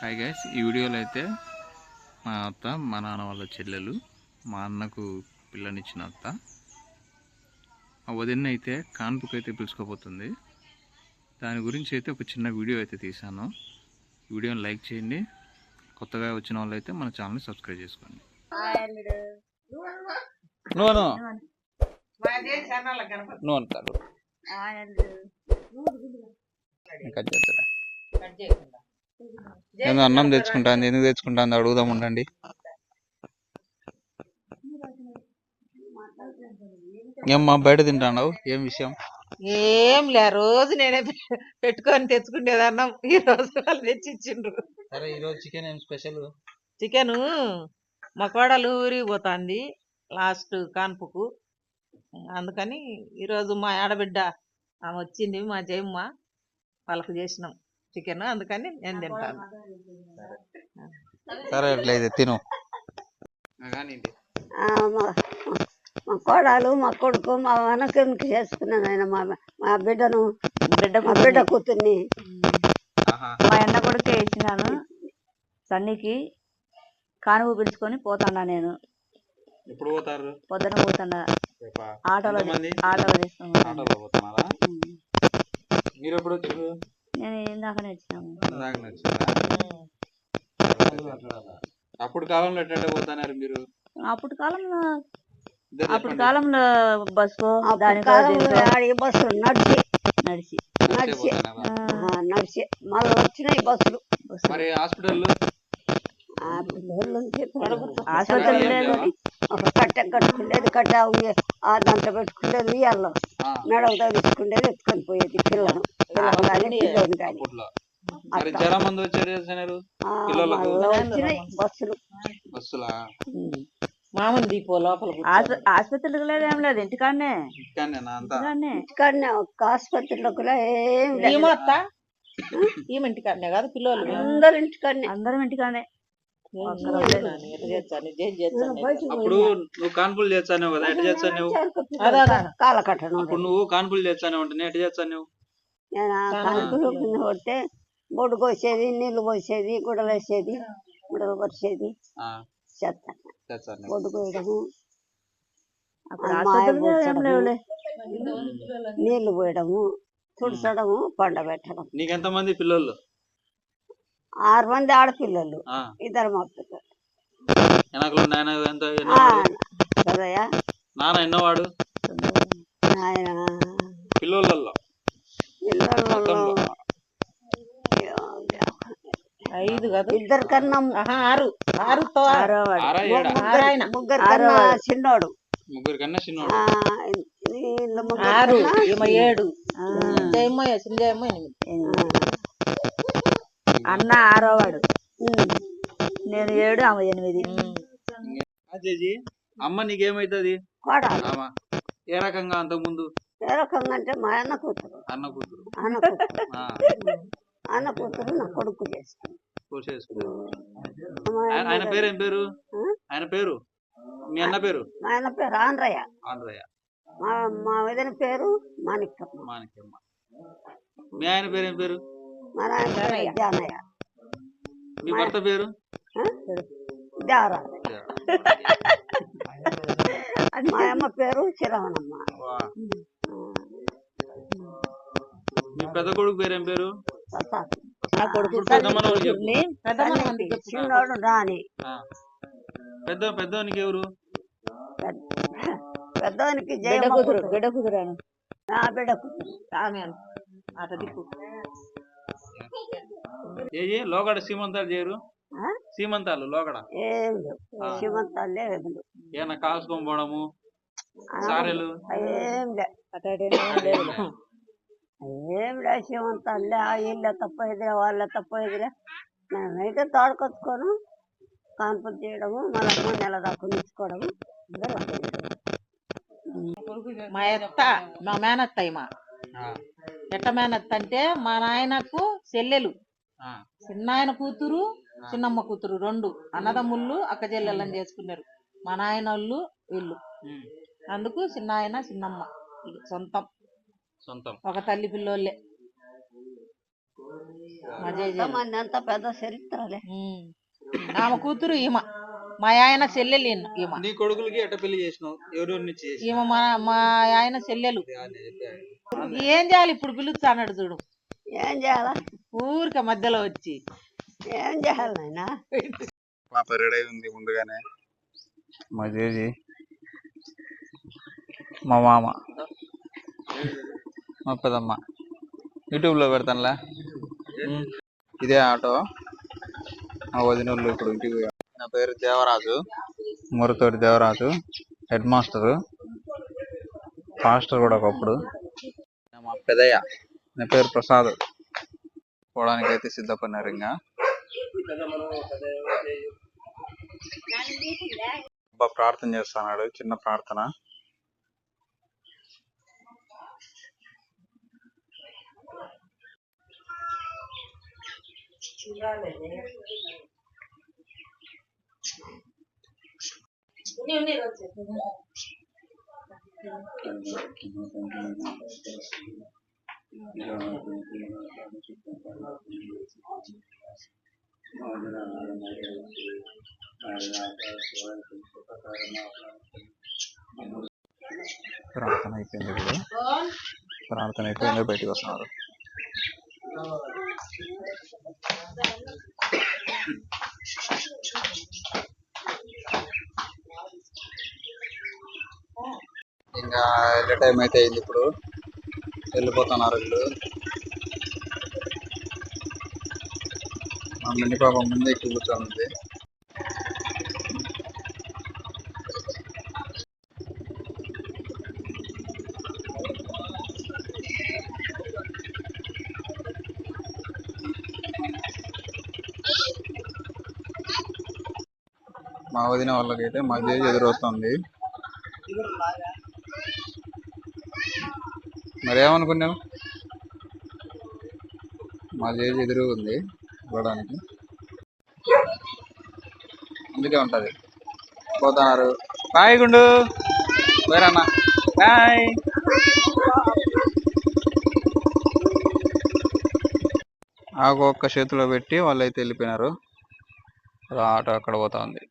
Hi guys, ఈ వీడియోలో అయితే మా అత్త మా నాన్న వాళ్ళ చెల్లెలు మా అన్నకు పిల్లనిచ్చిన అత్త ఆ వదిన అయితే కాన్పుకి అయితే పిలుచుకోపోతుంది. దాని గురించి అయితే ఒక చిన్న వీడియో అయితే తీశాను. ఈ వీడియోని లైక్ చేయండి. కొత్తగా వచ్చిన వాళ్ళు అయితే మన ఛానల్ని సబ్స్క్రైబ్ చేసుకోండి. నేను అన్నం తెచ్చుకుంటాను, ఎందుకు తెచ్చుకుంటాను అడుగుదాం ఉండండి. ఏమ్మా బయట తింటావు, ఏం విషయం? ఏం లే, రోజు నేనే పెట్టుకొని తెచ్చుకునేది అన్నం. ఈ రోజు వాళ్ళు తెచ్చి ఇచ్చిండ్రు. సరే, ఈరోజు చికెన్ ఏం స్పెషల్? చికెన్ మా కోడలు ఊరికి పోతుంది లాస్ట్ కాన్పుకు, అందుకని ఈరోజు మా ఆడబిడ్డ ఆమె వచ్చింది, మా జయమ్మ, వాళ్ళకు చేసినాం చికెన్, అందుకని నేను తింటాను. సరే, అట్లయితే తిను. మా కోడలు మా కొడుకు మా వెనకకి చేసుకున్నాను. ఆయన మా బిడ్డను బిడ్డ కూతుర్ని మా అన్న కొడుకే ఇచ్చినాను. సన్నికి కానుగు పిలుచుకొని పోతాడా. నేను ఎప్పుడు పోతారు? పొద్దున పోతాడా. ఆటోలో పోతున్నారా? మీరు ఎప్పుడు వచ్చారు? నేను ఇందాకనే వచ్చినాము. అప్పుడు కాలంలో ఎట్లా పోతున్నారు మీరు? అప్పుడు కాలంలో బస్సు బస్సులు నడిచి మళ్ళీ వచ్చినాయి బస్సులు. మరి హాస్పిటల్ ఒక కట్టె కట్టుకునేది, కట్ట దాంట్లో పెట్టుకునేది, ఉయ్యాల్లో మెడకు తగ్గించుకునేది, ఎత్తుకొని పోయేది పిల్లలు కానీ. చాలా మంది వచ్చారు వచ్చినాయి బస్సులు. మామూలు దీపో లోపల ఆసుపత్రికి లేదు, ఏం లేదు, ఇంటికాడనే. ఒక్క ఆసుపత్రిలోకి ఏం ఇంటికాడనే కాదు, పిల్లలు అందరు ఇంటికాడనే. అందరం ఇంటికాడనే. అప్పుడు నువ్వు కాన్పులు చేస్తాను కదా, ఎట్లా చేస్తాను? కాలకట్టను. అప్పుడు నువ్వు కాన్పులు చేస్తానే ఉంటాను, ఎట్లా చేస్తాను? కాన్పులు కొడితే బొడ్డు కోసేది, నీళ్లు పోసేది, గుడలు వేసేది, గుడలు పరిచేది, బొడ్డు కోయడము, నీళ్లు పోయడము, తుడచడము, పండబెట్టడం. నీకెంత మంది పిల్లలు? 6 మంది ఆడపిల్లలు, 2 మగ పిల్లలు. కదయ్యా, నాన్న ఎన్నోవాడు? ఆయన పిల్లలలో 5 కాదు, 2 కన్నా 6. ముగ్గురు కన్నా చిన్నోడు. 3 కన్నా చిన్నోడు. 6, 7. జయమ్మ 8. అన్న 6వ వాడు, నేను 7, ఆమె 8. అమ్మ నీకేమైతుంది? ఏ రకంగా? అంతకు ముందు ఏ రకంగా అంటే మా అన్న కూతురు అన్న కూతురు నా కొడుకు ఆయన పేరు ఏం పేరు? ఆయన పేరు, మీ అన్న పేరు? మా అన్న పేరు ఆంధ్రయ్య. మా వదిన పేరు మాణిక్యమ్మ. మీ ఆయన పేరు ఏం పేరు? మా నాయన పేరు జానయ్య. మీ భర్త పేరు? దేవరాజు. మా అమ్మ పేరు చిరవనమ్మ. మీ పెద్ద కొడుకు పేరు ఏం పేరు? చిన్నోడు రాని. పెద్దవానికి ఎవరు? పెద్దవానికి బిడ్డ కూతురు. నా బిడ్డ కూతురు లోగడ సీమంతాలు చేయరు? సీమంతాలు లోగడ ఏం లేవు, సీమంతాలు లేదు. ఏమన్నా కాల్చుకొని పోవడము, సారెలు ఏం లే సీమంతాలు లే. వీళ్ళ తప్ప ఎదురా, వాళ్ళ తప్ప ఎదురా. మేమైతే తోడుకొచ్చుకోను, కాన్పులు చేయడము, మళ్ళీ 3 నెలల దాకా ఉంచుకోవడము. మా అత్త, మా మేనత్త, ఎట్ట మేనత్త అంటే మా నాయనకు చెల్లెలు, చిన్నాయన కూతురు, చిన్నమ్మ కూతురు, 2 అన్నదమ్ముళ్ళు, అక్క చెల్లెళ్ళని చేసుకున్నారు మా నాయన వాళ్ళు వీళ్ళు. అందుకు చిన్నాయన చిన్నమ్మ సొంతం, ఒక తల్లి పిల్లోళ్ళే. మా జేజేలు మంది అంతా పెద్ద చరిత్రలే. ఆమె కూతురు ఈమె, మా ఆయన చెల్లెలు ఈమె. నీ కొడుకులకి ఎట్ట పెళ్లి చేసినావు? ఎవరెవరిని చేసి? ఈమె మా ఆయన చెల్లెలు. ఏం చేయాలి ఇప్పుడు పిలుస్తా అన్నాడు చూడు. ఏం చేయాలా? ఊరికే మధ్యలో వచ్చి ఏం చేయాలి నాయనా? పాప రెడీ ఉంది ముందుగానే. మా జేజీ, మా మామ, మా పెదమ్మ. యూట్యూబ్లో పెడతానులే. ఇదే ఆటో మా వదినోళ్ళు ఇప్పుడు ఇంటికి పోయారు. నా పేరు Devaraju, Murathoti Devaraju, head master, pastor కూడా ఒకప్పుడు. మా పెదయ్య, నా పేరు ప్రసాద్. పోవడానికి అయితే సిద్ధపడినారు. ఇంకా ప్రార్థన చేస్తున్నాడు, చిన్న ప్రార్థన. ప్రార్థన అయిపోయింది. ఇప్పుడు ప్రార్థన అయిపోయింది, బయటకు వస్తున్నారు. ఇంకా వెళ్ళే టైం అయితే అయింది. ఇప్పుడు వెళ్ళిపోతున్నారు వీళ్ళు. మా మిన్ని పాప ముందే ఎక్కువ కూర్చోనుంది. మా వదిన వాళ్ళకైతే మా జేజీ ఎదురొస్తుంది. మరేమనుకున్నావు? మా జేజీ ఎదురు ఉంది చూడడానికి, అందుకే ఉంటది. పోతున్నారు. బాయ్ గుండు, వేరన్నా బాయ్. ఆకు ఒక్క చేతిలో పెట్టి వాళ్ళైతే వెళ్ళిపోయినారు. ఆటో అక్కడ పోతా ఉంది.